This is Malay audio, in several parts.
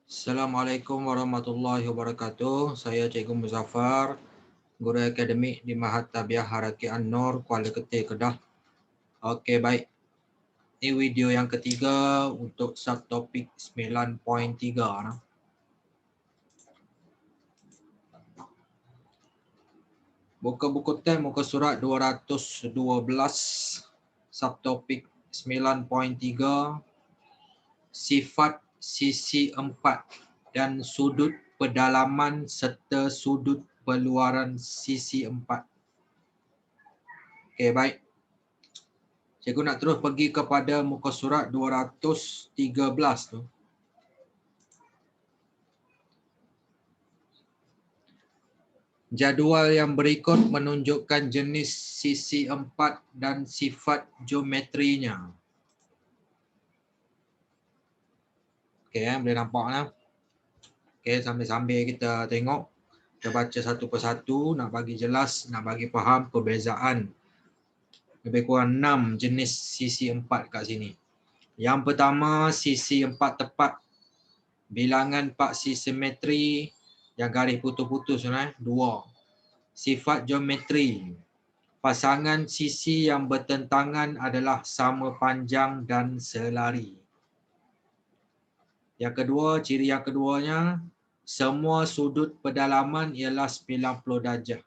Assalamualaikum warahmatullahi wabarakatuh. Saya Cikgu Muzaffar, Guru Akademik di Mahat Tabiah Haraki An-Nur, Kuala Ketir, Kedah. Okey, baik. Ini video yang ketiga untuk subtopik 9.3. Buka buku teks muka surat 212, subtopik 9.3, sifat sisi 4 dan sudut pedalaman serta sudut peluaran sisi 4. Okey, baik. Cikgu nak terus pergi kepada muka surat 213 tu. Jadual yang berikut menunjukkan jenis sisi 4 dan sifat geometrinya. Okey, boleh nampak lah. Okey, sambil-sambil kita tengok. Kita baca satu persatu, nak bagi jelas, nak bagi faham perbezaan. Lebih kurang 6 jenis sisi 4 kat sini. Yang pertama, sisi 4 tepat. Bilangan paksi simetri yang garis putus-putus, 2. Sifat geometri. Pasangan sisi yang bertentangan adalah sama panjang dan selari. Yang kedua, ciri yang keduanya, semua sudut pedalaman ialah 90 darjah.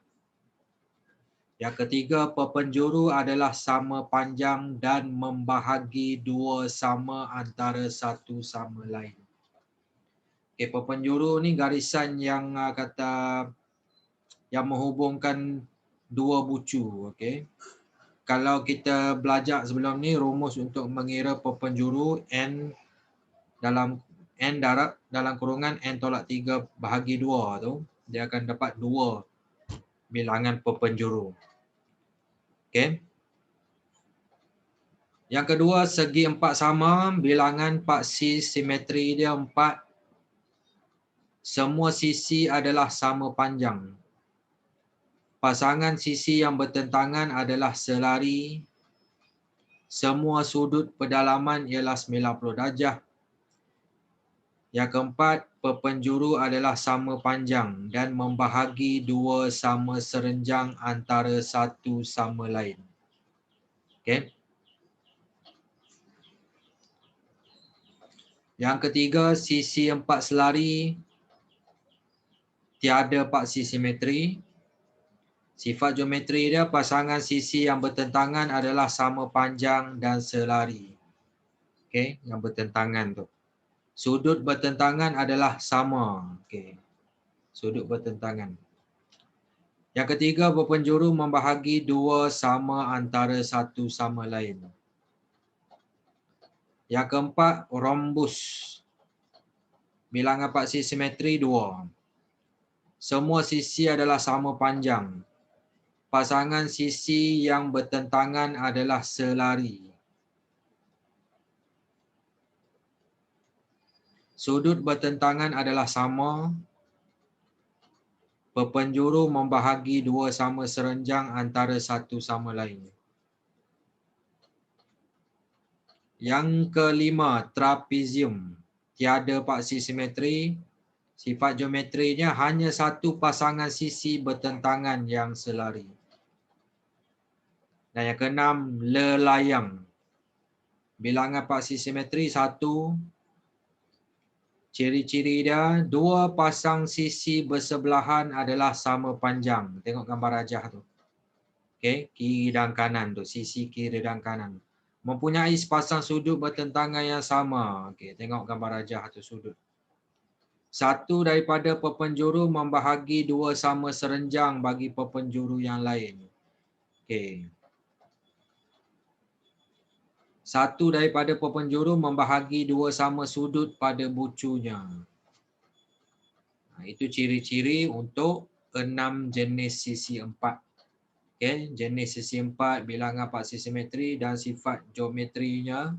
Yang ketiga, perpenjuru adalah sama panjang dan membahagi dua sama antara satu sama lain. Okay, perpenjuru ni garisan yang yang menghubungkan dua bucu. Okay. Kalau kita belajar sebelum ni, rumus untuk mengira perpenjuru N dalam kurungan N tolak 3 bahagi 2 tu, dia akan dapat 2 bilangan perpenjuru. Okay. Yang kedua, segi 4 sama, bilangan paksi simetri dia 4. Semua sisi adalah sama panjang. Pasangan sisi yang bertentangan adalah selari. Semua sudut pedalaman ialah 90 darjah. Yang keempat, perpenjuru adalah sama panjang dan membahagi dua sama serenjang antara satu sama lain. Okey. Yang ketiga, sisi 4 selari tiada paksi simetri. Sifat geometri dia, pasangan sisi yang bertentangan adalah sama panjang dan selari. Okey, yang bertentangan tu. Sudut bertentangan adalah sama. Okey. Sudut bertentangan. Yang ketiga, perpenjuru membahagi dua sama antara satu sama lain. Yang keempat, rhombus. Bilangan paksi simetri 2. Semua sisi adalah sama panjang. Pasangan sisi yang bertentangan adalah selari. Sudut bertentangan adalah sama. Perpenjuru membahagi dua sama serenjang antara satu sama lain. Yang kelima, trapezium. Tiada paksi simetri. Sifat geometrinya hanya satu pasangan sisi bertentangan yang selari. Dan yang keenam, lelayang. Bilangan paksi simetri 1. Ciri-ciri dia, dua pasang sisi bersebelahan adalah sama panjang. Tengok gambar rajah tu. Okey, kiri dan kanan tu, sisi kiri dan kanan. Mempunyai sepasang sudut bertentangan yang sama. Okey, tengok gambar rajah tu sudut. Satu daripada perpenjuru membahagi dua sama serenjang bagi perpenjuru yang lain. Okey. Satu daripada perpenjuru membahagi dua sama sudut pada bucunya. Itu ciri-ciri untuk 6 jenis sisi 4. Okay. Jenis sisi 4, bilangan paksi simetri dan sifat geometrinya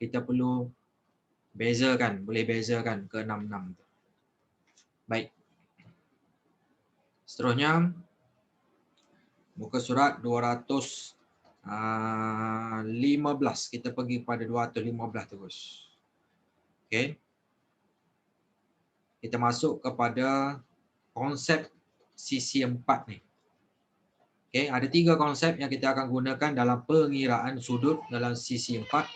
kita perlu bezakan, boleh bezakan ke 6-6. Baik. Seterusnya, muka surat 215. Kita pergi pada 215 terus. Okey. kita masuk kepada konsep sisi 4 ni. Okay, ada 3 konsep yang kita akan gunakan dalam pengiraan sudut dalam sisi 4.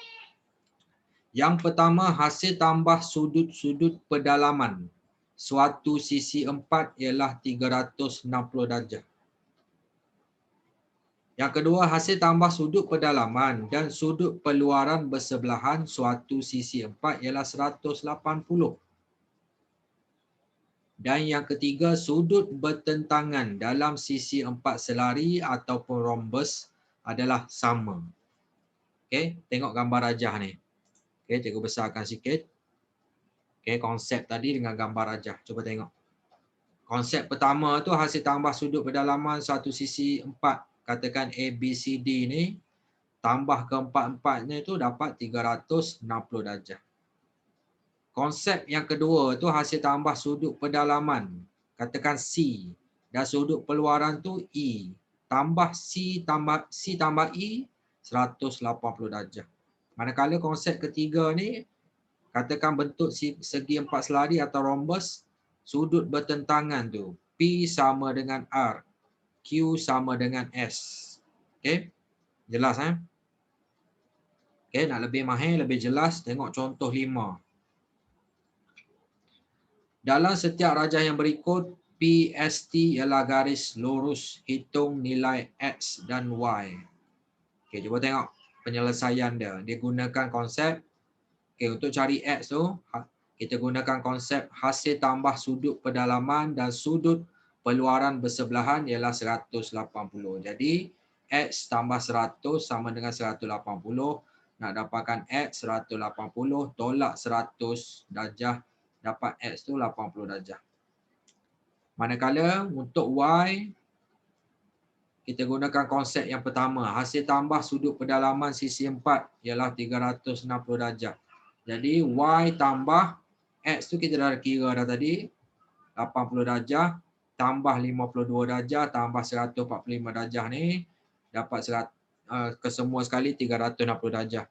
Yang pertama, hasil tambah sudut-sudut pedalaman suatu sisi 4 ialah 360 darjah. Yang kedua, hasil tambah sudut pedalaman dan sudut peluaran bersebelahan suatu sisi 4 ialah 180. Dan yang ketiga, sudut bertentangan dalam sisi 4 selari ataupun rhombus adalah sama. Okey, tengok gambar rajah ni. Okey, cikgu besarkan sikit. Okey, konsep tadi dengan gambar rajah. Cuba tengok. Konsep pertama tu hasil tambah sudut pedalaman satu sisi 4. Katakan ABCD ni. Tambah keempat-empatnya tu dapat 360 darjah. Konsep yang kedua tu hasil tambah sudut pedalaman. Katakan C. Dan sudut peluaran tu E. Tambah C tambah E, 180 darjah. Manakala konsep ketiga ni, katakan bentuk segi 4 selari atau rhombus, sudut bertentangan tu. P sama dengan R. Q sama dengan S. Okey? Jelas Okey, nak lebih mahir, lebih jelas, tengok contoh 5. Dalam setiap rajah yang berikut, PST ialah garis lurus, hitung nilai X dan Y. Okey, cuba tengok penyelesaian dia. Dia gunakan konsep, untuk cari X tu, kita gunakan konsep hasil tambah sudut pedalaman dan sudut peluaran bersebelahan ialah 180. Jadi, X tambah 100 sama dengan 180. Nak dapatkan X 180, tolak 100 darjah, dapat X tu 80 darjah. Manakala untuk Y, kita gunakan konsep yang pertama. Hasil tambah sudut pedalaman sisi 4 ialah 360 darjah. Jadi Y tambah X tu kita dah kira dah tadi. 80 darjah tambah 52 darjah tambah 145 darjah ni. Dapat kesemua sekali 360 darjah.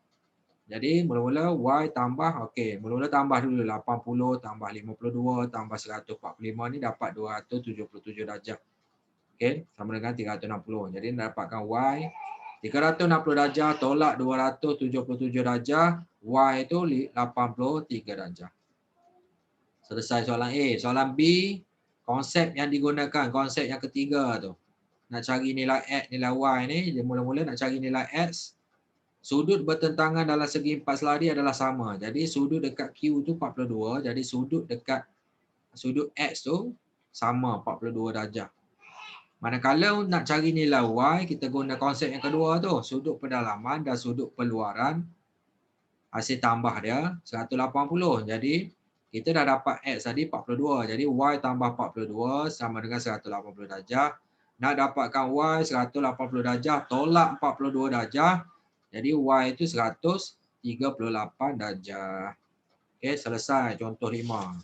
Jadi mula-mula Y tambah, okey, mula-mula tambah dulu 80 tambah 52 tambah 145 ni dapat 277 darjah. Okey, sama dengan 360. Jadi dapatkan Y 360 darjah tolak 277 darjah, Y itu 83 darjah. Selesai soalan A. Soalan B, konsep yang digunakan, konsep yang ketiga tu. Nak cari nilai X, nilai Y ni, dia mula-mula nak cari nilai X. Sudut bertentangan dalam segi 4 selari adalah sama. Jadi sudut dekat Q tu 42. Jadi sudut dekat sudut X tu sama 42 darjah. Manakala nak cari nilai Y, kita guna konsep yang kedua tu. Sudut pedalaman dan sudut peluaran. Hasil tambah dia 180. Jadi kita dah dapat X tadi 42. Jadi Y tambah 42 sama dengan 180 darjah. Nak dapatkan Y 180 darjah tolak 42 darjah. Jadi Y itu 138 darjah. Okey, selesai contoh 5.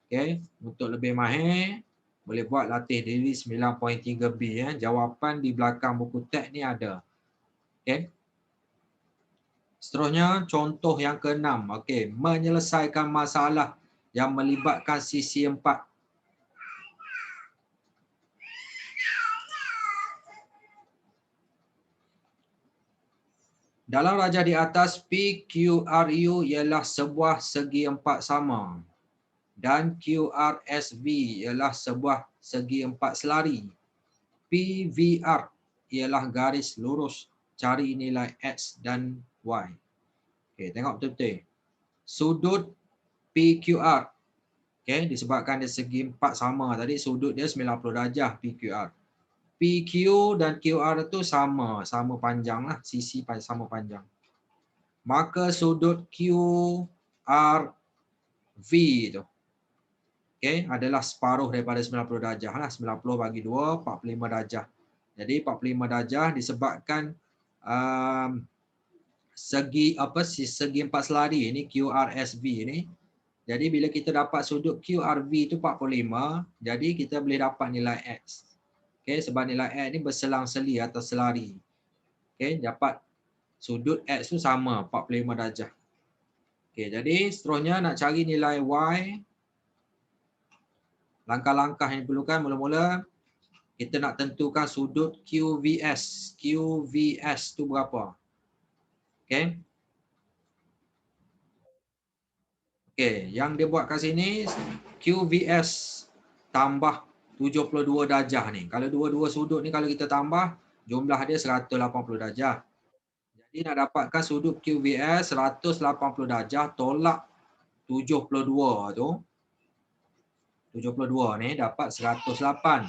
Okey, untuk lebih mahir, boleh buat latih diri 9.3B. Jawapan di belakang buku teks ni ada. Okey. Seterusnya, contoh yang ke-6. Okey, menyelesaikan masalah yang melibatkan sisi 4. Dalam rajah di atas, PQRU ialah sebuah segi 4 sama dan QRSV ialah sebuah segi 4 selari. PVR ialah garis lurus. Cari nilai X dan Y. Okey, tengok betul-betul. Sudut PQR. Okey, disebabkan dia segi 4 sama tadi, sudut dia 90 darjah PQR. PQ dan QR itu sama panjang lah, sisi sama panjang. Maka sudut QRV itu, okay, adalah separuh daripada 90 darjah lah. 90 bagi 2, 45 darjah. Jadi 45 darjah disebabkan segi 4 selari ini QRSV ini. Jadi bila kita dapat sudut QRV itu 45, jadi kita boleh dapat nilai X. Okay, sebab nilai X ni berselang-seli atau selari. Okay, dapat sudut X tu sama 45 darjah. Okay, jadi seterusnya nak cari nilai Y. Langkah-langkah yang diperlukan mula-mula kita nak tentukan sudut QVS. QVS tu berapa? Okey. Okey, yang dia buat kat sini QVS tambah 72 darjah ni. Kalau dua-dua sudut ni kalau kita tambah jumlah dia 180 darjah. Jadi nak dapatkan sudut QVS 180 darjah tolak 72 tu. 72 ni dapat 108.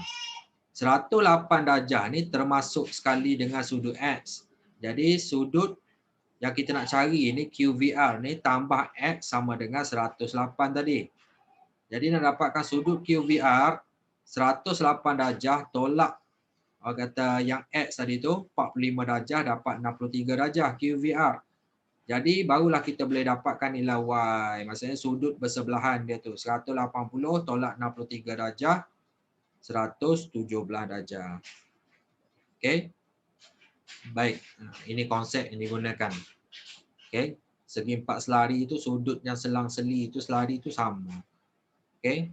108 darjah ni termasuk sekali dengan sudut X. Jadi sudut yang kita nak cari ni QVR ni tambah X sama dengan 108 tadi. Jadi nak dapatkan sudut QVR 108 darjah tolak orang kata yang X tadi tu 45 darjah dapat 63 darjah QVR. Jadi barulah kita boleh dapatkan nilai Y. Maksudnya sudut bersebelahan dia tu 180 tolak 63 darjah 117 darjah. Okey. Baik, ini konsep yang digunakan. Okey, segi empat selari itu sudut yang selang-seli itu selari itu sama. Okey,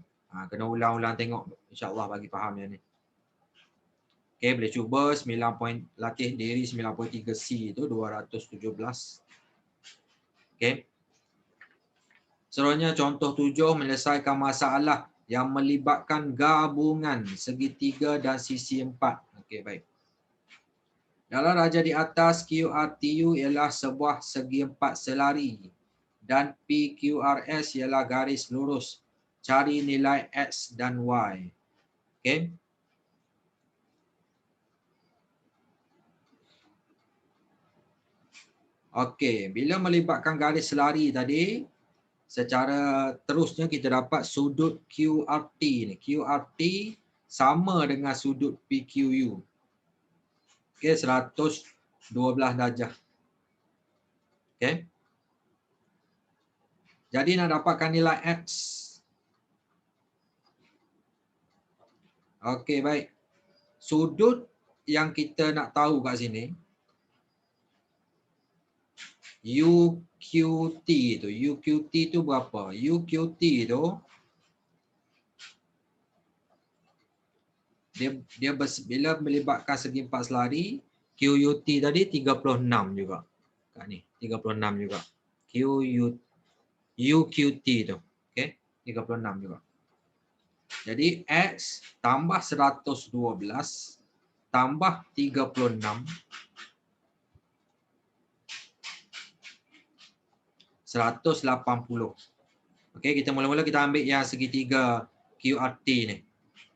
kena ulang-ulang tengok insya-Allah bagi faham yang ni. Okey, boleh cuba 9 point latih diri 9.3C itu 217. Okey. Seterusnya contoh 7 menyelesaikan masalah yang melibatkan gabungan segitiga dan sisi 4. Okey, baik. Dalam raja di atas, QRTU ialah sebuah segi empat selari dan PQRS ialah garis lurus. Cari nilai X dan Y. Okey. Okey, bila melibatkan garis selari tadi, secara terusnya kita dapat sudut QRT ni. QRT sama dengan sudut PQU. Okey, 112 darjah. Okey. Jadi nak dapatkan nilai X. Okey, baik. Sudut yang kita nak tahu kat sini, UQT tu. UQT tu berapa? UQT tu, dia bila melibatkan segi empat selari, QUT tadi 36 juga. Kat ni, 36 juga. UQT tu. Okey, 36 juga. Jadi X tambah 112 tambah 36 180. Okey, kita mula-mula kita ambil yang segitiga QRT ni.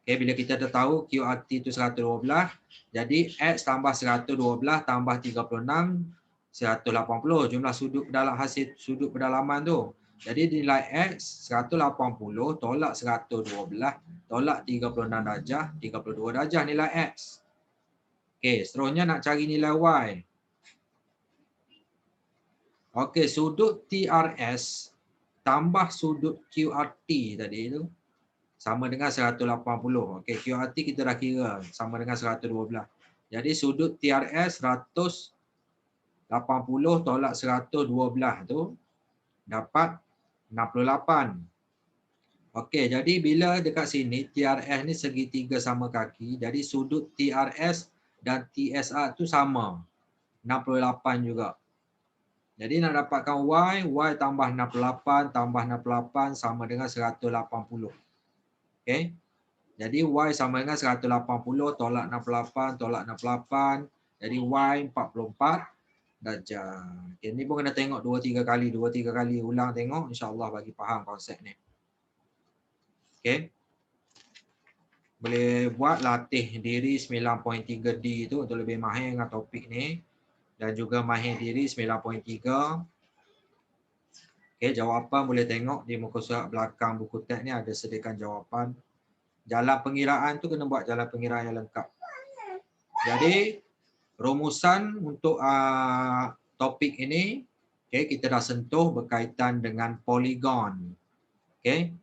Okey, bila kita dah tahu QRT tu 112, jadi X tambah 112 tambah 36 180 jumlah sudut dalam hasil sudut pendalaman tu. Jadi nilai X 180 tolak 112 tolak 36 darjah, 32 darjah nilai X. Okey, seterusnya nak cari nilai Y. Okey, sudut TRS tambah sudut QRT tadi tu sama dengan 180. Okey, QRT kita dah kira sama dengan 112. Jadi sudut TRS 180 tolak 112 tu dapat 68. Okey, jadi bila dekat sini TRS ni segitiga sama kaki, jadi sudut TRS dan TSA tu sama. 68 juga. Jadi nak dapatkan Y, Y tambah 68 tambah 68 sama dengan 180. Okey. Jadi Y sama dengan 180 tolak 68 tolak 68. Jadi Y 44 darjah. Okay, ni pun kena tengok 2-3 kali ulang tengok insya-Allah bagi faham konsep ni. Okey. Boleh buat latih diri 9.3D tu untuk lebih mahir dengan topik ni dan juga mahir diri 9.3. Okey, jawapan boleh tengok di muka surat belakang buku teks ni ada sediakan jawapan. Jalan pengiraan tu kena buat jalan pengiraan yang lengkap. Jadi rumusan untuk topik ini, okay, kita dah sentuh berkaitan dengan poligon. Okay.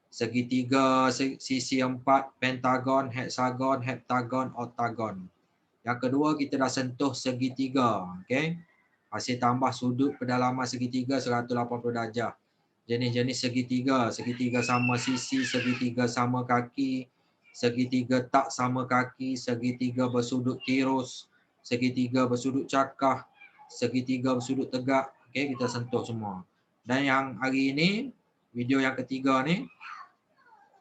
Segitiga, sisi 4, pentagon, heksagon, heptagon, oktagon. Yang kedua kita dah sentuh segitiga. Okay. Hasil tambah sudut pendalaman segitiga 180 darjah. jenis-jenis segitiga. Segitiga sama sisi, segitiga sama kaki, segitiga tak sama kaki, segitiga bersudut tirus, segitiga bersudut cakah, segitiga bersudut tegak. Okey, kita sentuh semua. Dan yang hari ini, video yang ketiga ni,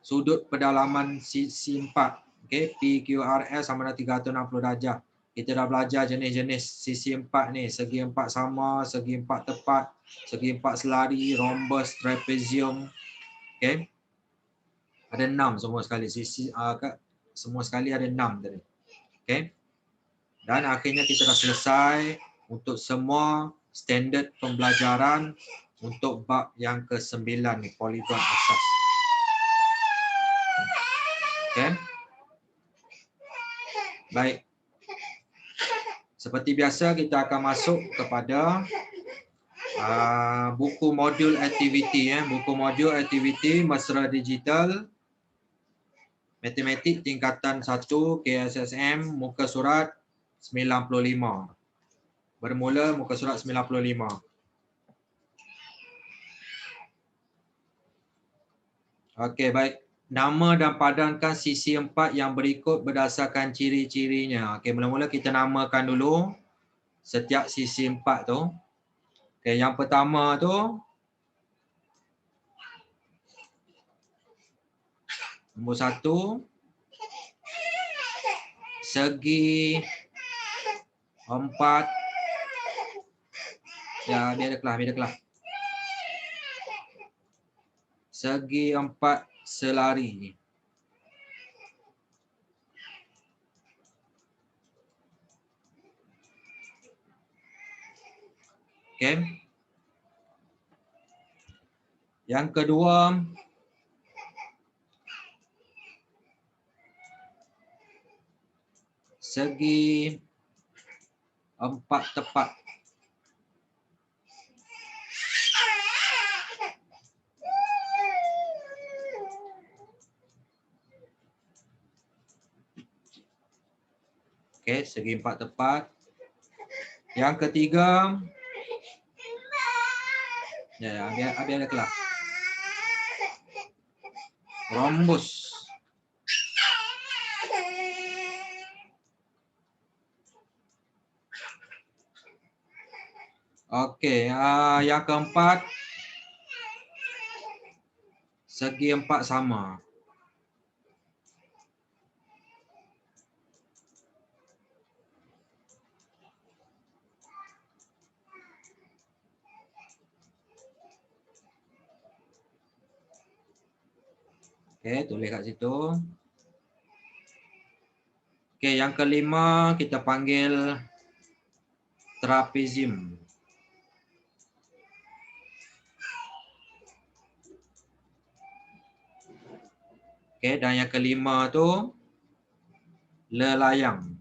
sudut pedalaman sisi 4. Okey, PQRS sama dengan 360 darjah. Kita dah belajar jenis-jenis sisi 4 ni. Segi 4 sama, segi 4 tepat, segi 4 selari, rhombus, trapezium. Okey. Ada 6 semua sekali. Semua sekali ada 6 tadi. Okey. Dan akhirnya kita dah selesai untuk semua standard pembelajaran untuk bab yang ke-9 ni, poligon asas. Okey. Baik. Seperti biasa kita akan masuk kepada buku modul aktiviti buku modul aktiviti mesra digital matematik tingkatan 1 KSSM muka surat 95. Bermula muka surat 95. Okey, baik. Nama dan padankan sisi 4 yang berikut berdasarkan ciri-cirinya. Okey, mula-mula kita namakan dulu setiap sisi 4 tu. Okey, yang pertama tu nombor 1, segi 4. Ya, biar dia kelas. Segi 4 selari. Okey. Yang kedua, segi 4 tepat. Okey, segi 4 tepat. Yang ketiga, biar ada kelas. Rhombus. Okey, yang keempat, segi 4 sama. Okey, tulis kat situ. Okey, yang kelima kita panggil trapezium. Okey, dan yang kelima tu lelayang.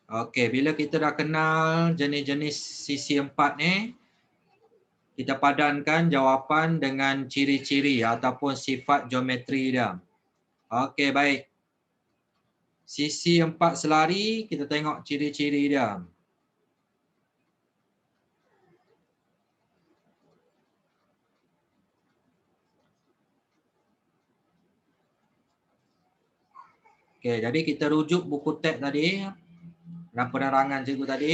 Okey, bila kita dah kenal jenis-jenis sisi 4 ni, kita padankan jawapan dengan ciri-ciri ataupun sifat geometri dia. Okey, baik. Sisi 4 selari, kita tengok ciri-ciri dia. Okey, jadi kita rujuk buku teks tadi dan penerangan cikgu tadi.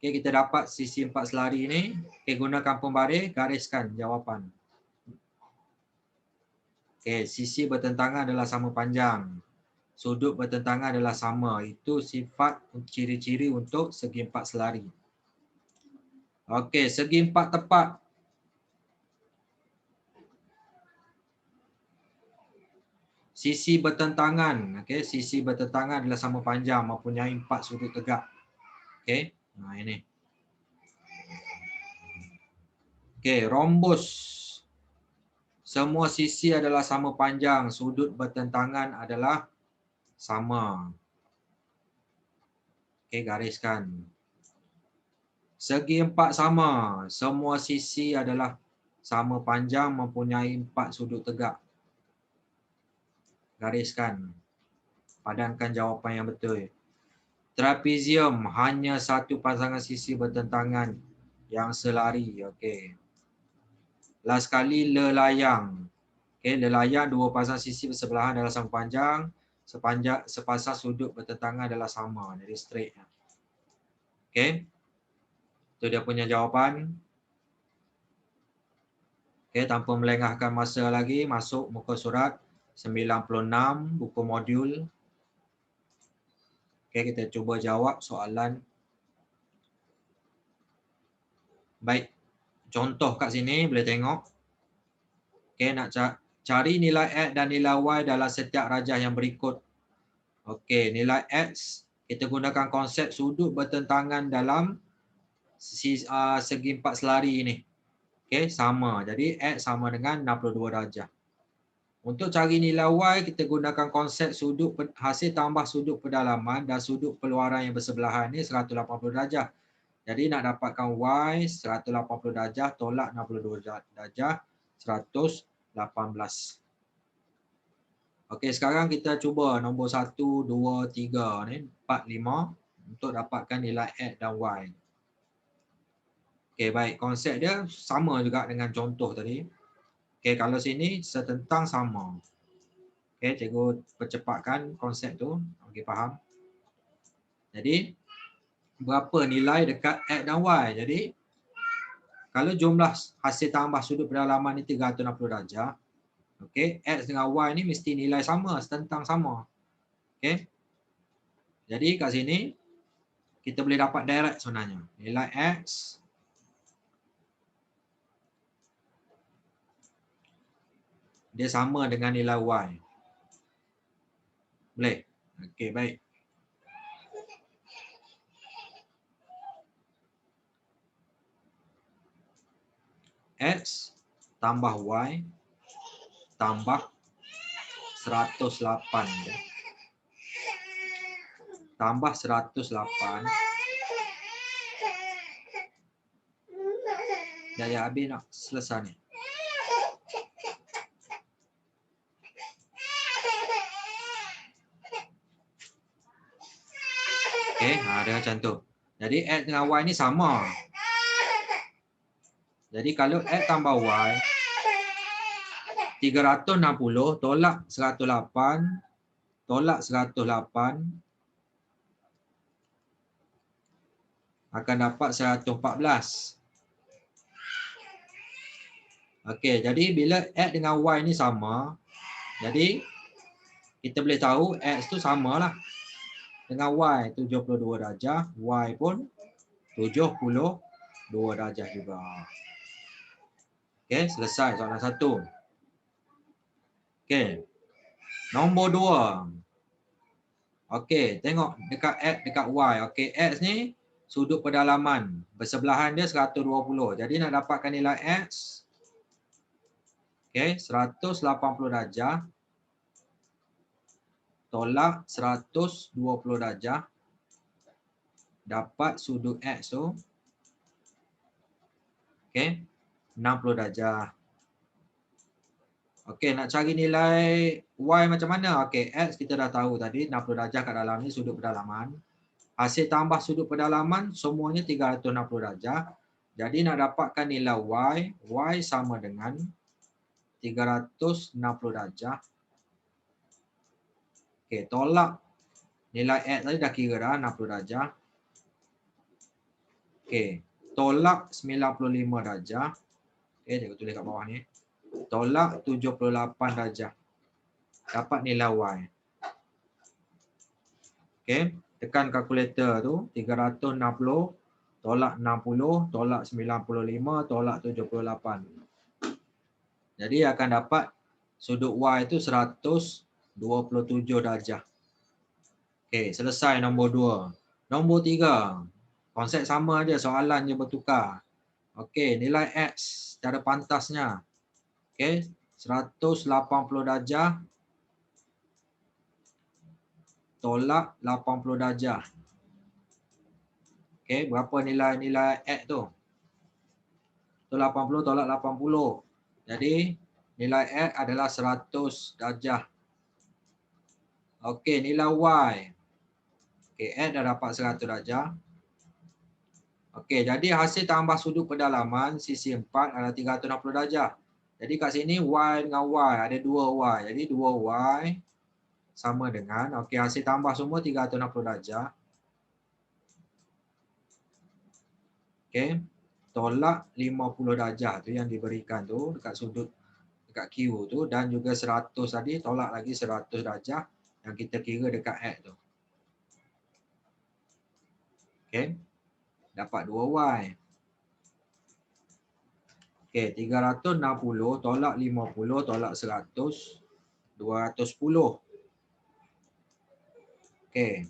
Okey, kita dapat sisi 4 selari ni. Okey, gunakan pembaris, gariskan jawapan. Okey, sisi bertentangan adalah sama panjang. Sudut bertentangan adalah sama. Itu sifat ciri-ciri untuk segi 4 selari. Okey, segi 4 tepat. Sisi bertentangan. Okey, sisi bertentangan adalah sama panjang mempunyai 4 sudut tegak. Okey, nah ini. Okey, rhombus. Semua sisi adalah sama panjang, sudut bertentangan adalah sama. Okey, gariskan. Segi 4 sama, semua sisi adalah sama panjang mempunyai 4 sudut tegak. Gariskan. Padankan jawapan yang betul. Trapezium hanya satu pasangan sisi bertentangan yang selari. Okey. Last sekali lelayang. Okey, lelayang dua pasang sisi bersebelahan adalah sama panjang, sepasang sudut bertentangan adalah sama. Jadi straight. Okey. Itu dia punya jawapan. Okey, tanpa melengahkan masa lagi, masuk muka surat 96 buku modul. Okey, kita cuba jawab soalan. Baik. Contoh kat sini boleh tengok. Okey, nak cari nilai X dan nilai Y dalam setiap rajah yang berikut. Okey, nilai X kita gunakan konsep sudut bertentangan dalam segi empat selari ini. Okey, sama. Jadi X sama dengan 62 darjah. Untuk cari nilai Y, kita gunakan konsep sudut hasil tambah sudut pedalaman dan sudut keluaran yang bersebelahan ni 180 darjah. Jadi nak dapatkan Y 180 darjah tolak 62 darjah 118. Okey, sekarang kita cuba nombor 1, 2, 3 ni, 4, 5 untuk dapatkan nilai X dan Y. Okey, baik. Konsep dia sama juga dengan contoh tadi. Okey, kalau sini setentang sama. Okey, cikgu percepatkan konsep tu. Okey, faham. Jadi, berapa nilai dekat X dan Y? Jadi, kalau jumlah hasil tambah sudut pedalaman ni 360 darjah, okey, X dengan Y ni mesti nilai sama, setentang sama. Okey. Jadi, kat sini, kita boleh dapat direct sebenarnya. Nilai X dia sama dengan nilai Y. Boleh? Okey, baik. X tambah Y tambah 108. Tambah 108. Ya, habis nak selesai ni. Okey, dia macam tu. Jadi X dengan Y ni sama. Jadi kalau X tambah Y 360 tolak 108 tolak 108 akan dapat 114. Okey, jadi bila X dengan Y ni sama, jadi kita boleh tahu X tu samalah dengan Y 72 darjah, Y pun 72 darjah juga. Okey, selesai soalan 1. Okey. Nombor 2. Okey, tengok dekat X dekat Y. Okey, X ni sudut pedalaman. Bersebelahan dia 120. Jadi nak dapatkan nilai X. Okey, 180 darjah. Tolak 120 darjah. Dapat sudut X tu. Okey, 60 darjah. Okey, nak cari nilai Y macam mana? Okey, X kita dah tahu tadi 60 darjah kat dalam ni sudut pedalaman. Hasil tambah sudut pedalaman semuanya 360 darjah. Jadi nak dapatkan nilai Y sama dengan 360 darjah. Okey, tolak nilai X tadi dah kira dah 60 darjah. Okey, tolak 95 darjah. Okey, cikgu tulis kat bawah ni. Tolak 78 darjah. Dapat nilai Y. Okey, tekan kalkulator tu 360 tolak 60 tolak 95 tolak 78. Jadi akan dapat sudut Y itu 127 darjah. Okey, selesai nombor 2. Nombor 3. Konsep sama je, soalan je bertukar. Okey, nilai X secara pantasnya. Okey, 180 darjah tolak 80 darjah. Okey, berapa nilai X tu? Tu 80 tolak 80. Jadi nilai X adalah 100 darjah. Okey, nilai Y. Okey, X dah dapat 100 darjah. Okey, jadi hasil tambah sudut pendalaman sisi 4 adalah 360 darjah. Jadi kat sini Y dengan Y, ada 2Y. Jadi 2Y sama dengan, okey, hasil tambah semua 360 darjah. Okey, tolak 50 darjah tu yang diberikan tu dekat sudut dekat Q tu, dan juga 100 tadi, tolak lagi 100 darjah yang kita kira dekat X tu. Okey, dapat 2Y. Okey, 360 tolak 50 tolak 100, 210. Okey,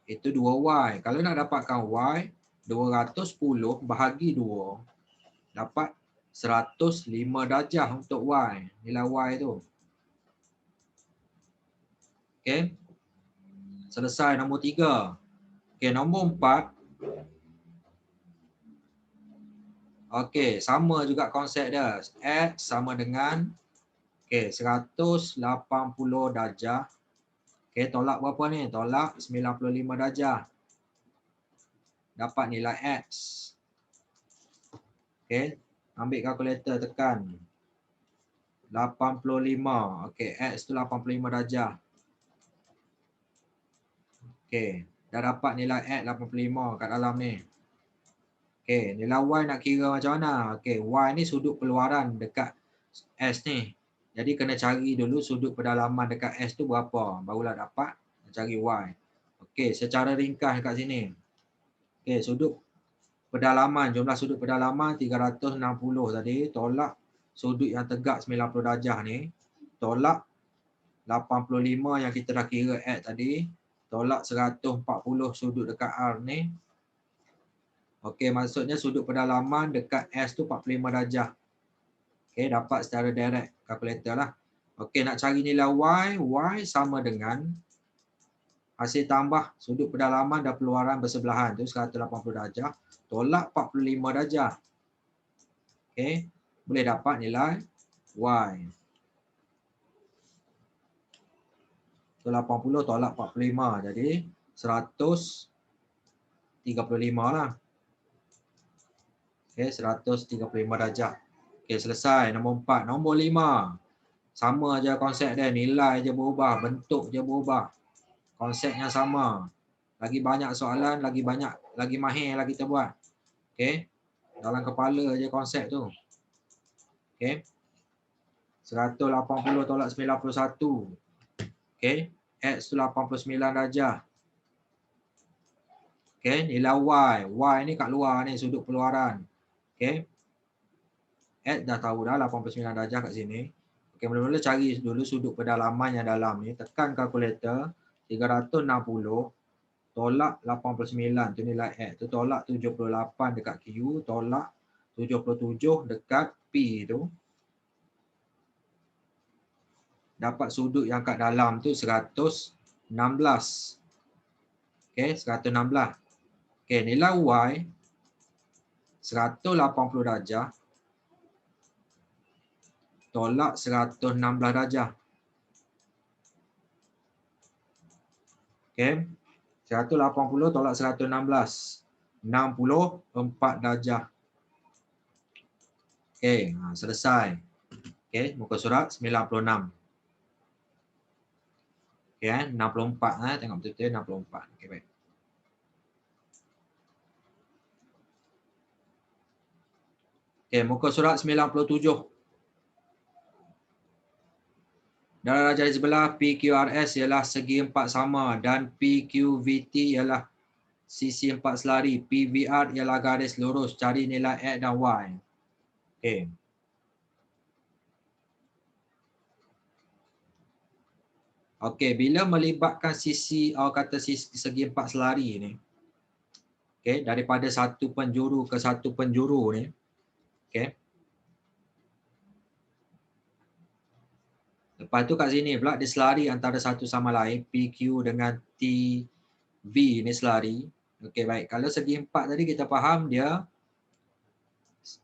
itu 2Y. Kalau nak dapatkan Y, 210 bahagi 2, dapat 105 darjah untuk Y. Nilai Y tu. Okey, selesai nombor 3. Okey, nombor 4. Okey, sama juga konsep dia. X sama dengan, okey, 180 darjah. Okey, tolak berapa ni? Tolak 95 darjah. Dapat nilai X. Okey, ambil kalkulator, tekan. 85. Okey, X tu 85 darjah. Okey, dah dapat nilai X 85 kat dalam ni. Okey, nilai Y nak kira macam mana? Okey, Y ni sudut keluaran dekat S ni. Jadi kena cari dulu sudut pendalaman dekat S tu berapa. Barulah dapat cari Y. Okey, secara ringkas kat sini. Okey, sudut pedalaman, jumlah sudut pedalaman 360 tadi, tolak sudut yang tegak 90 darjah ni, tolak 85 yang kita dah kira X tadi, tolak 140 sudut dekat R ni. Okey, maksudnya sudut pedalaman dekat S tu 45 darjah. Okey, dapat secara direct kalkulator lah. Okey, nak cari nilai Y, Y sama dengan hasil tambah sudut pedalaman dan peluaran bersebelahan tu 180 darjah, tolak 45 darjah. Okey, boleh dapat nilai Y. So 80 tolak 45, jadi 135 lah. Okey, 135 darjah. Okey, selesai nombor 4. Nombor 5. Sama aja konsep dia, nilai je berubah, bentuk je berubah. Konsep yang sama. Lagi banyak soalan, lagi mahir lah kita buat. Okey. Dalam kepala je konsep tu. Okey. 180 tolak 91. Okey. X tu 89 darjah. Okey, nilai Y. Y ni kat luar ni, sudut keluaran. Okey. X dah tahu dah 89 darjah kat sini. Okey, mula-mula cari dulu sudut pedalaman yang dalam ni. Tekan kalkulator. 360 tolak 89 tu nilai X tu, tolak 78 dekat Q, tolak 77 dekat P tu. Dapat sudut yang kat dalam tu 116. Okey, 116. Okey, nilai Y 180 darjah tolak 116 darjah. Okey. 180 tolak 116. 64 darjah. Okey, selesai. Okey, muka surat 96. Okey, 64 tengok betul-betul 64. Okey, baik. Okey, muka surat 97. Darah jari sebelah PQRS ialah segi 4 sama dan PQVT ialah sisi 4 selari. PVR ialah garis lurus. Cari nilai X dan Y. Okey. Okey, bila melibatkan sisi, kata segi 4 selari ni. Okey, daripada satu penjuru ke satu penjuru ni. Okey. Lepas tu kat sini pula dia selari antara satu sama lain. PQ dengan TV ni selari. Okey, baik. Kalau segi 4 tadi kita faham dia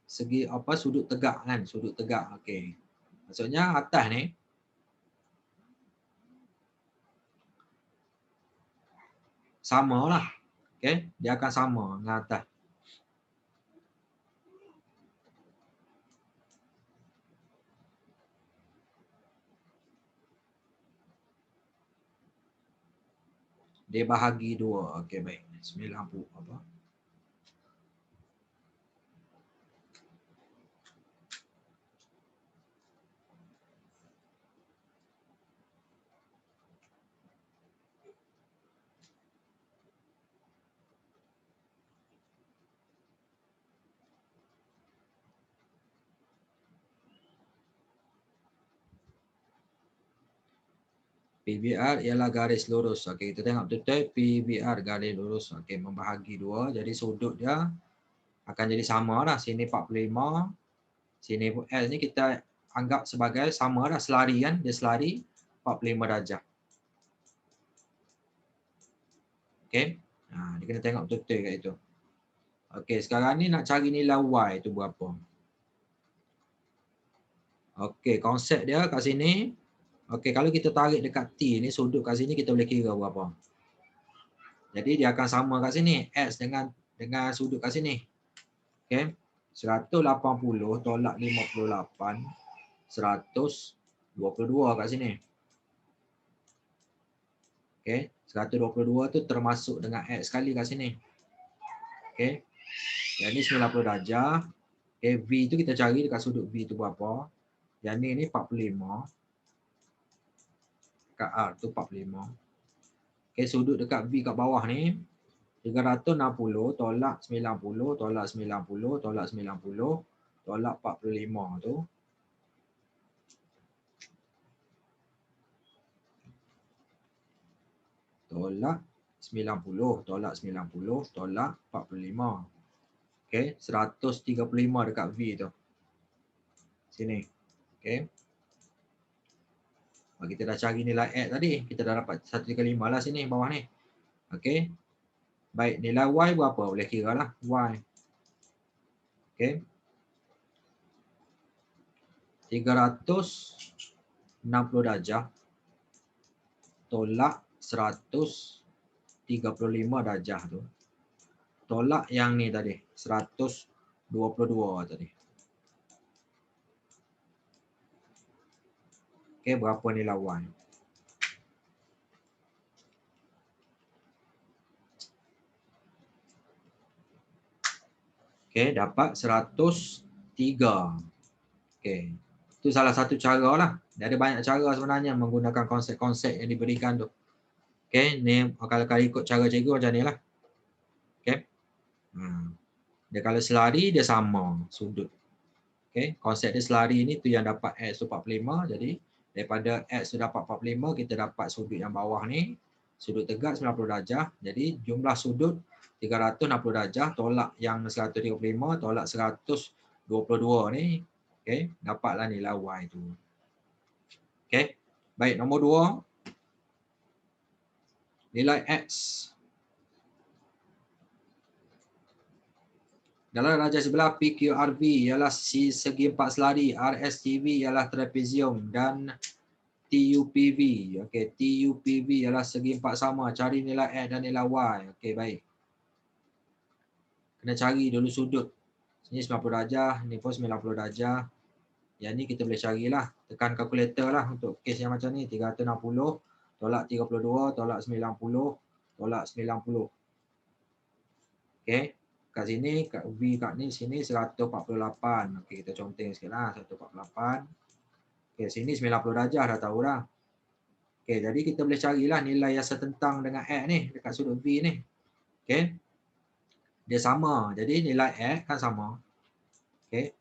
segi apa, sudut tegak kan, sudut tegak. Okey. Maksudnya atas ni samalah. Okey, dia akan sama dengan atas. Dia bahagi 2. Okey, baik. 90 apa? PBR ialah garis lurus. Okey, kita tengok betul-betul PBR garis lurus. Okey, membahagi 2. Jadi sudut dia akan jadi sama lah. Sini 45. Sini L ni kita anggap sebagai sama lah. Selari kan. Dia selari 45 darjah. Okey. Dia kena tengok betul-betul kat itu. Okey, sekarang ni nak cari nilai Y tu berapa. Okey, konsep dia kat sini. Okey, kalau kita tarik dekat T ni, sudut kat sini kita boleh kira berapa. Jadi dia akan sama kat sini. X dengan sudut kat sini. Okey. 180 tolak 58. 122 kat sini. Okey. 122 tu termasuk dengan X sekali kat sini. Okey. Yang ni 90 darjah. Okay, V tu kita cari dekat sudut V tu berapa. Yang ni 45. Dekat R tu 45. Okay, sudut dekat V kat bawah ni 360 tolak 90 tolak 90 tolak 90 tolak 45 tu. Tolak 90 tolak 90 tolak 45. Okay, 135 dekat V tu. Sini. Okay. Kita dah cari nilai X tadi. Kita dah dapat 135 lah sini bawah ni. Okay. Baik, nilai Y berapa? Boleh kira lah. Y. Okay. 360 darjah tolak 135 darjah tu. Tolak yang ni tadi. 122 tadi. Okay, berapa nilai Y? Okay, dapat 103. Okay. Itu salah satu cara lah. Dia ada banyak cara sebenarnya menggunakan konsep-konsep yang diberikan tu. Okay, ni kalau ikut cara cikgu macam ni lah. Okay. Dia kalau selari dia sama sudut. Okay, konsep dia selari ni tu yang dapat X tu 45. Jadi daripada X tu dapat 45, kita dapat sudut yang bawah ni. Sudut tegak 90 darjah. Jadi jumlah sudut 360 darjah tolak yang 135 tolak 122 ni. Okay, dapatlah nilai Y tu. Okay, baik, nombor 2. Nilai X. Dalam darjah sebelah PQRV ialah segi empat selari, RSTV ialah trapezium dan TUPV. Okey, TUPV ialah segi empat sama. Cari nilai X dan nilai Y. Okey, baik. Kena cari dulu sudut. Sini 90 darjah, ni pun 90 darjah. Yang ni kita boleh carilah. Tekan kalkulator lah untuk kes yang macam ni. 360 tolak 32 tolak 90 tolak 90. Okey. Kat sini, kat V kat ni, sini 148. Okey, kita conteng sikit lah. 148. Okey, sini 90 darjah dah tahu dah. Okey, jadi kita boleh carilah nilai yang setentang dengan X ni dekat sudut V ni. Okey. Dia sama. Jadi nilai X kan sama. Okey.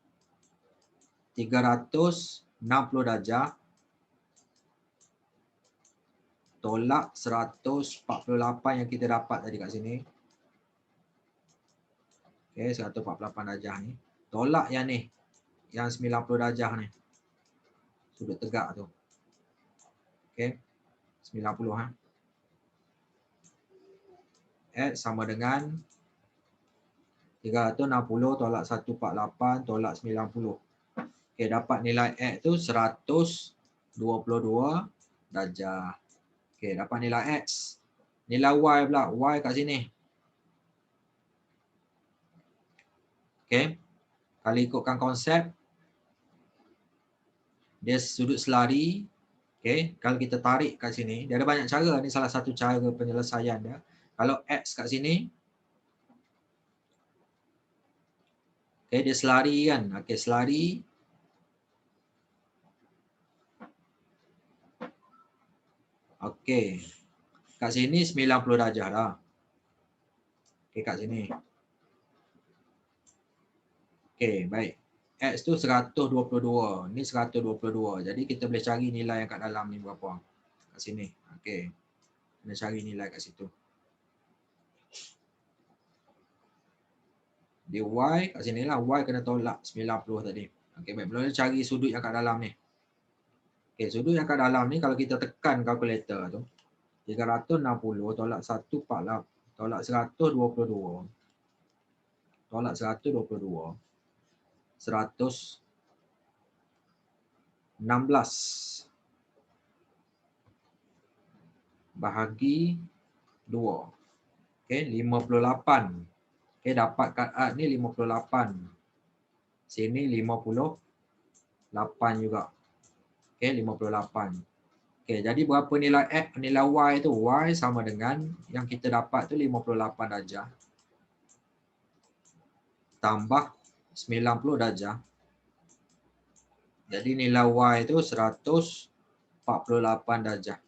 360 darjah tolak 148 yang kita dapat tadi kat sini. Okey, 148 darjah ni. Tolak yang ni. Yang 90 darjah ni. Sudut tegak tu. Okey. 90 ha. X sama dengan 360 tolak 148 tolak 90. Okey, dapat nilai X tu 122 darjah. Okey, dapat nilai X. Nilai Y pula. Y kat sini. Okay. Kalau ikutkan konsep, dia sudut selari. Okay. Kalau kita tarik kat sini, dia ada banyak cara. Ini salah satu cara penyelesaian dia. Kalau X kat sini, okay, dia selari kan. Okay, selari. Okay. Kat sini 90 darjah dah. Okay, kat sini. Okay, baik. X tu 122. Ni 122. Jadi kita boleh cari nilai yang kat dalam ni berapa. Kat sini. Okay. Kita cari nilai kat situ. Dia Y kat sini lah. Y kena tolak 90 tadi. Okay, baik. Belum cari sudut yang kat dalam ni. Okay, sudut yang kat dalam ni kalau kita tekan kalkulator tu. 360 tolak 148. Tolak 122. Tolak 122. 116 bahagi 2. Okay, 58. Okay, dapat kat A ni 58. Sini 58 juga. Okay, 58. Okay, jadi berapa nilai X, nilai Y tu? Y sama dengan yang kita dapat tu 58 darjah. Tambah 90 darjah. Jadi nilai Y itu 148 darjah.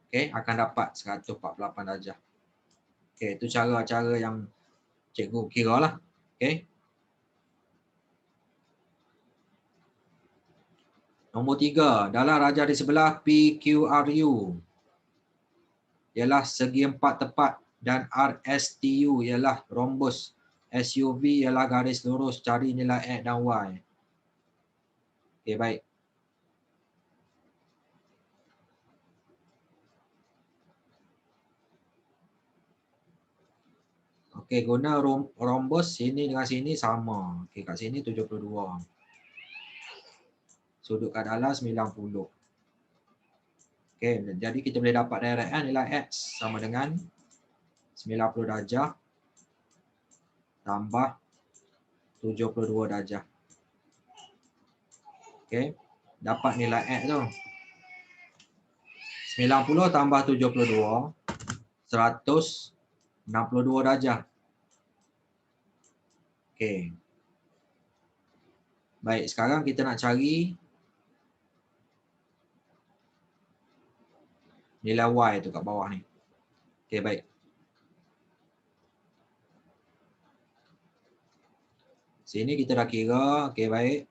Okay, akan dapat 148 darjah. Okay, itu cara-cara yang cikgu kira lah. Okay. Nombor 3. Dalam rajah di sebelah PQRU ialah segi empat tepat dan RSTU ialah rombus. SUV ialah garis lurus. Cari nilai X dan Y. Okay, baik. Okey, guna rombus sini dengan sini sama. Okey, kat sini 72. Sudut kat dalam 90. Okey, jadi kita boleh dapat direct kan nilai X sama dengan 90 darjah tambah 72 darjah. Okey, dapat nilai X tu. 90 tambah 72, 162 darjah. Okey. Baik, sekarang kita nak cari nilai Y tu kat bawah ni. Okey, baik. Sini kita dah kira. Okey, baik.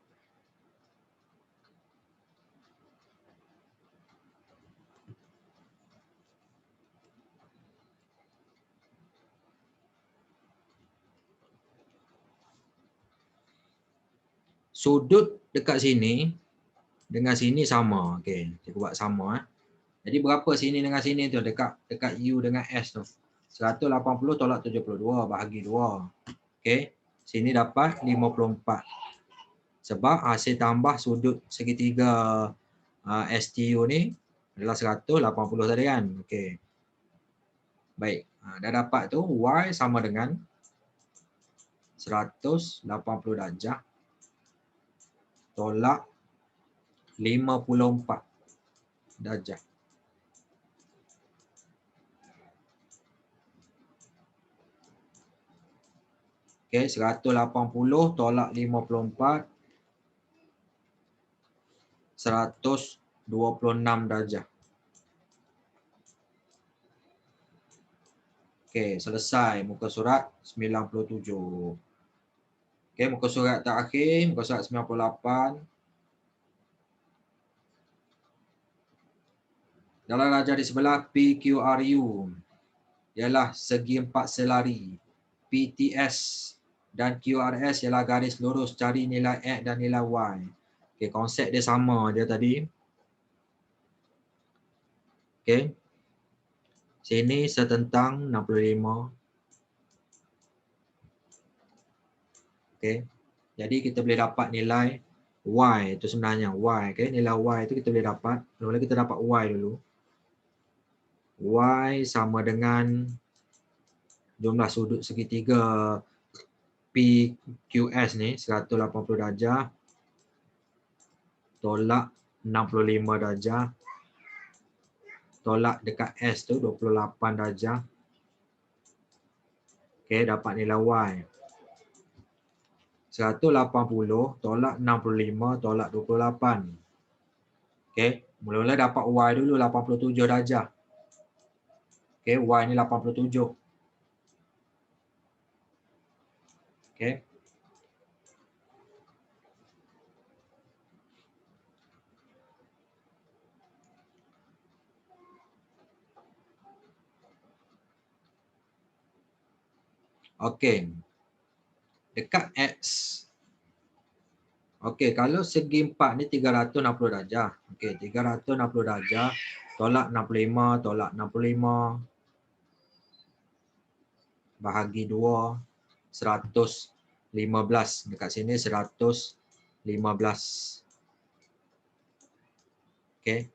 Sudut dekat sini dengan sini sama. Okey, kita buat sama. Jadi berapa sini dengan sini tu dekat U dengan S tu? 180 tolak 72 bahagi 2. Okey, sini dapat 54. Sebab hasil tambah sudut segitiga STU ni adalah 180 tadi kan. Okey. Baik, dah dapat tu Y sama dengan 180 darjah tolak 54 darjah. Okey, 180 tolak 54, 126 darjah. Okey, selesai muka surat 97. Okey, muka surat terakhir, muka surat 98. Dalam rajah di sebelah PQRU ialah segi empat selari. PTS dan QRS ialah garis lurus. Cari nilai X dan nilai Y. Okey, konsep dia sama dia tadi. Okey. Sini setentang 65. Okey. Jadi kita boleh dapat nilai Y itu sebenarnya Y. Okey, nilai Y itu kita boleh dapat. Mula kita dapat Y dulu. Y sama dengan jumlah sudut segitiga PQS ni 180 darjah tolak 65 darjah tolak dekat S tu 28 darjah. Okey, dapat nilai Y. 180 tolak 65 tolak 28. Okey, mula-mula dapat Y dulu 87 darjah. Okey, Y ni 87. Okey. Okey. Dekat X. Okey, kalau segi 4 ni 360 darjah. Okey, 360 darjah tolak 65 tolak 65 bahagi 2 115. Dekat sini 115. Okey.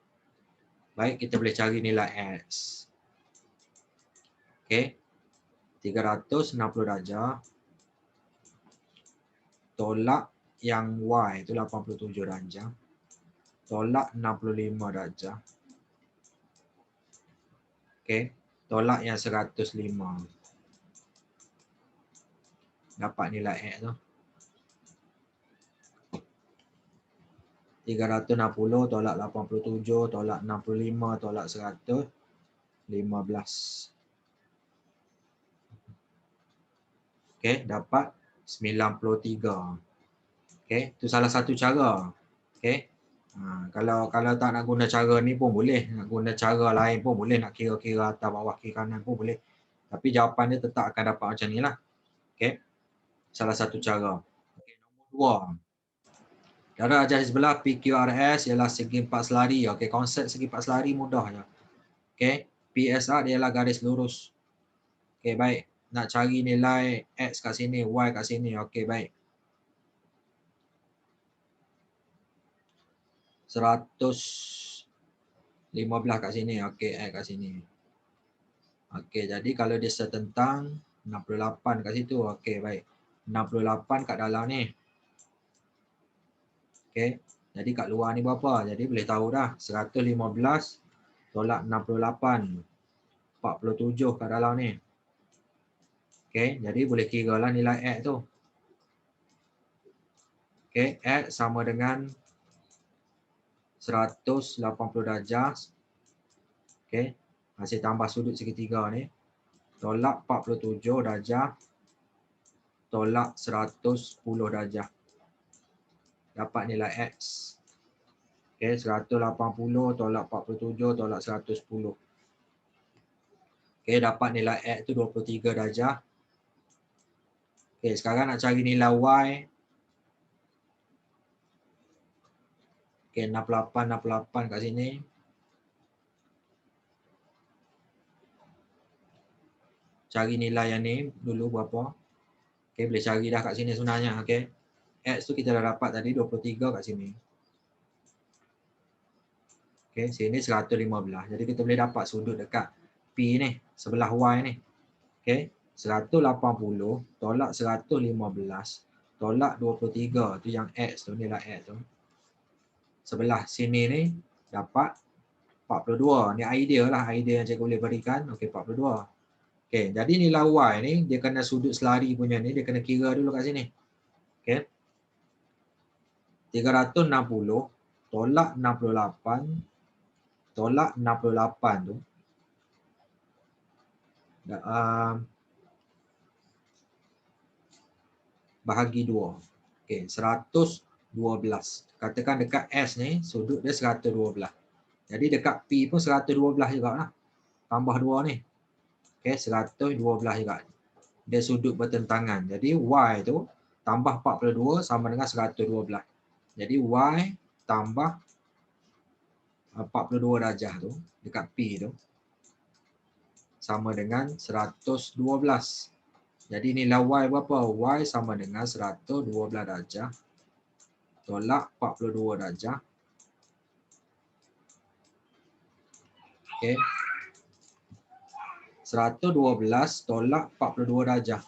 Baik, kita boleh cari nilai X. Okey. 360 darjah tolak yang Y itu 87 darjah tolak 65 darjah. Okey, tolak yang 105. Dapat nilai X tu. 360 tolak 87 tolak 65 tolak 115. Okey, dapat 93. Okey, itu salah satu cara. Okey. Kalau tak nak guna cara ni pun boleh, nak guna cara lain pun boleh, nak kira-kira atas bawah kiri kanan pun boleh. Tapi jawapan dia tetap akan dapat macam ni lah. Okey. Salah satu cara. Okey, nombor 2. Darah ajar di sebelah PQRS ialah segi 4 selari. Okey, konsep segi 4 selari mudah je. Okey, PSR dia ialah garis lurus. Okey, baik. Nak cari nilai X kat sini, Y kat sini. Okey, baik. 115 kat sini. Okey, X kat sini. Okey, jadi kalau dia setentang 68 kat situ. Okey, baik. 68 kat dalam ni. Okey, jadi kat luar ni berapa? Jadi boleh tahu dah. 115 tolak 68. 47 kat dalam ni. Okey, jadi boleh kira lah nilai X tu. Okey, X sama dengan 180 darjah. Okey, masih tambah sudut segitiga ni. Tolak 47 darjah. Tolak 110 darjah. Dapat nilai X. Okey, 180 tolak 47 tolak 110. Okey, dapat nilai X tu 23 darjah. Okey, sekarang nak cari nilai Y. Okey, 68 kat sini. Cari nilai yang ni dulu berapa. Okey, boleh cari dah kat sini sebenarnya. Okey, X tu kita dah dapat tadi 23 kat sini. Okey, sini 115. Jadi kita boleh dapat sudut dekat P ni, sebelah Y ni. Okey, 180 tolak 115 tolak 23. Tu yang X tu, nilai X tu. Sebelah sini ni dapat 42. Ni idea lah, idea yang cikgu boleh berikan. Okey, 42. Okey, jadi nilai Y ni dia kena sudut selari punya ni, dia kena kira dulu kat sini. Okey. 360 tolak 68 tolak 68 tu bahagi 2. Okey, 112. Katakan dekat S ni sudut dia 112. Jadi dekat P pun 112 jugalah. Tambah 2 ni. Okey, 112 juga. Dia sudut bertentangan. Jadi Y tu tambah 42 sama dengan 112. Jadi Y tambah 42 darjah tu dekat P tu sama dengan 112. Jadi nilai Y berapa? Y sama dengan 112 darjah tolak 42 darjah. Okey. 112 tolak 42 darjah.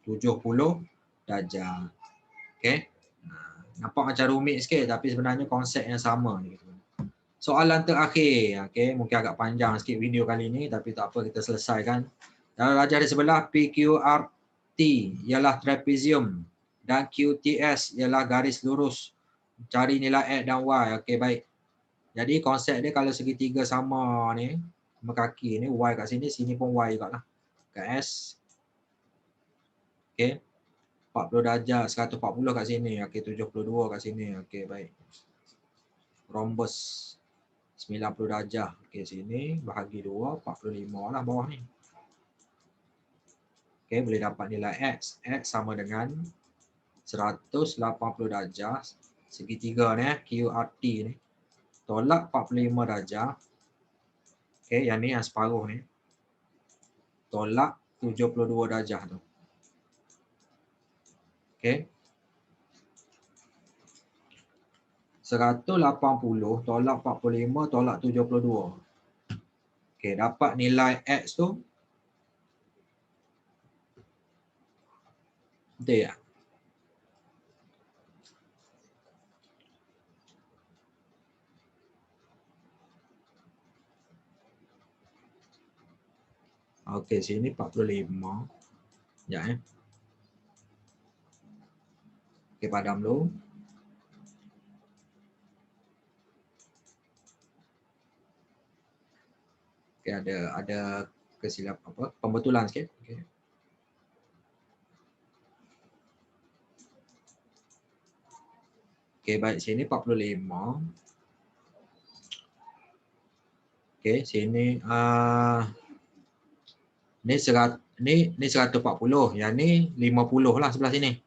70 darjah. Okey. Nampak macam rumit sikit tapi sebenarnya konsep yang sama ni. Soalan terakhir, okey, mungkin agak panjang sikit video kali ni tapi tak apa, kita selesaikan. Dalam rajah di sebelah PQRT ialah trapezium dan QTS ialah garis lurus. Cari nilai X dan Y. Okey, baik. Jadi konsep dia kalau segitiga sama ni, kaki ni Y kat sini pun Y juga lah. Kat S. Okey. 40 darjah, 140 kat sini. Okey, 72 kat sini. Okey, baik. Rhombus 90 darjah. Okey, sini bahagi 2, 45 lah bawah ni. Okey, boleh dapat nilai X. X sama dengan 180 darjah. Segitiga ni, QRT ni. Tolak 45 darjah. Okey, yang ni yang separuh ni. Tolak 72 darjah tu. Okey. 180 tolak 45 tolak 72. Okey, dapat nilai X tu. Betul tak? Okey, sini 45. Sekejap . Okey, padam dulu. Okey, ada kesilap apa? Pembetulan sikit. Okey. Okey, baik, sini 45. Okey, sini ni 140, yang ni 50 lah sebelah sini.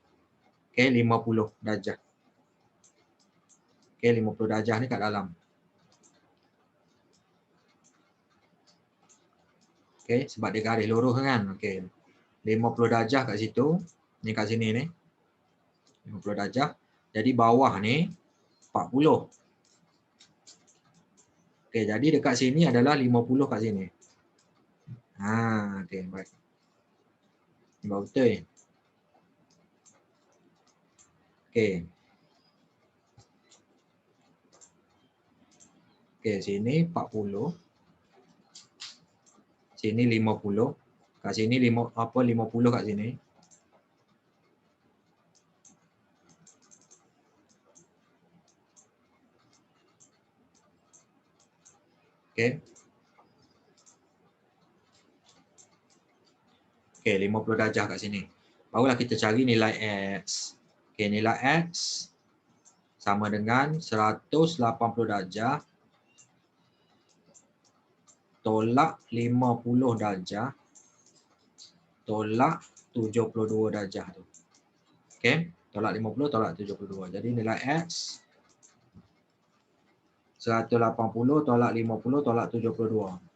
Okey, 50 darjah. Okey, 50 darjah ni kat dalam. Okey, sebab dia garis lurus kan. Okey. 50 darjah kat situ, ni kat sini ni. 50 darjah. Jadi bawah ni 40. Okey, jadi dekat sini adalah 50 kat sini. Okey, baik. Baru betul. Okey. Okey, sini 40. Sini 50. Kat sini 50 kat sini. Okey. Okey, 50 darjah kat sini. Barulah kita cari nilai X. Okey, nilai X sama dengan 180 darjah tolak 50 darjah tolak 72 darjah tu. Okey, tolak 50 tolak 72. Jadi nilai X 180 tolak 50 tolak 72.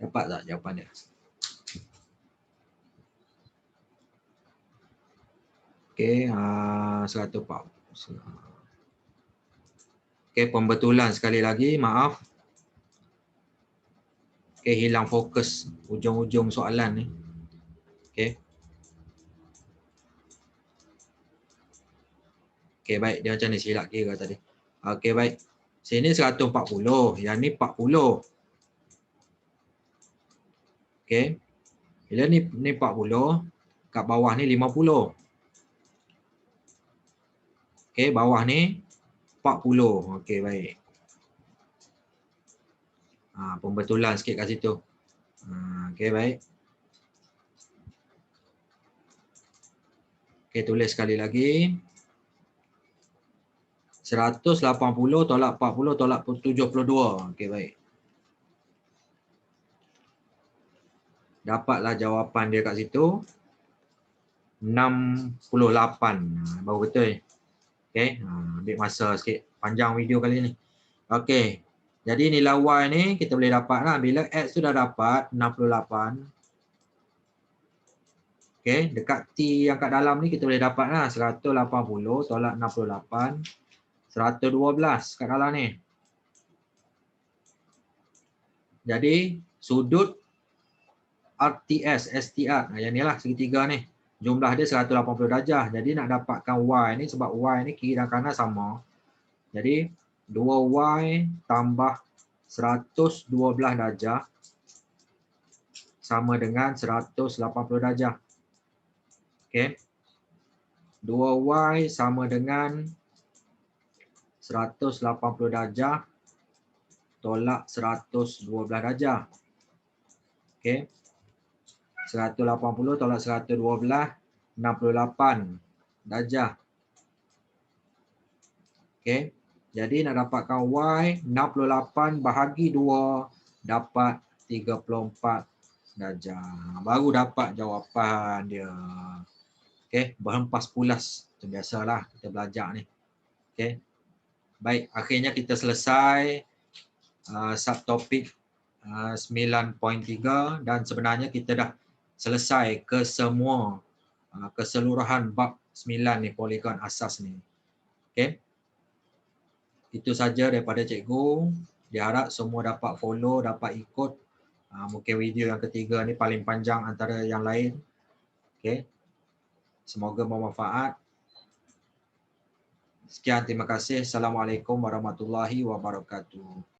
Dapat tak jawapan dia? Okey, 140. Okey, pembetulan sekali lagi, maaf. Okey, hilang fokus ujung-ujung soalan ni. Okey. Okey, baik. Dia macam ni silap kira tadi. Okey, baik. Sini 140, yang ni 40. Okey. Bila ni 40, kat bawah ni 50. Okey, bawah ni 40. Okey, baik. Pembetulan sikit kat situ. Okey, baik. Okey, tulis sekali lagi. 180 tolak 40 tolak 72. Okey, baik. Dapatlah jawapan dia kat situ. 68. Baru betul. Okey, ambil masa sikit. Panjang video kali ni. Okey. Jadi nilai Y ni kita boleh dapatlah bila X tu dah dapat 68. Okey, dekat T yang kat dalam ni kita boleh dapat lah 180 tolak 68, 112 kat dalam ni. Jadi sudut RTS, STR, yang ni lah segitiga ni. Jumlah dia 180 darjah. Jadi nak dapatkan Y ni, sebab Y ni kiri dan kanan sama. Jadi 2Y tambah 112 darjah sama dengan 180 darjah. Okey. 2Y sama dengan 180 darjah tolak 112 darjah. Okey. 180 tolak 112, 68 darjah. Okey. Jadi nak dapatkan Y, 68 bahagi 2 dapat 34 darjah. Baru dapat jawapan dia. Okey, berhempas pulas. Macam biasalah kita belajar ni. Okey. Baik, akhirnya kita selesai subtopik 9.3 dan sebenarnya kita dah selesai ke semua keseluruhan bab 9 ni, poligon asas ni. Okey. Itu saja daripada cikgu. Diharap semua dapat follow, dapat ikut. Mungkin video yang ketiga ni paling panjang antara yang lain. Okey. Semoga bermanfaat. Sekian, terima kasih. Assalamualaikum warahmatullahi wabarakatuh.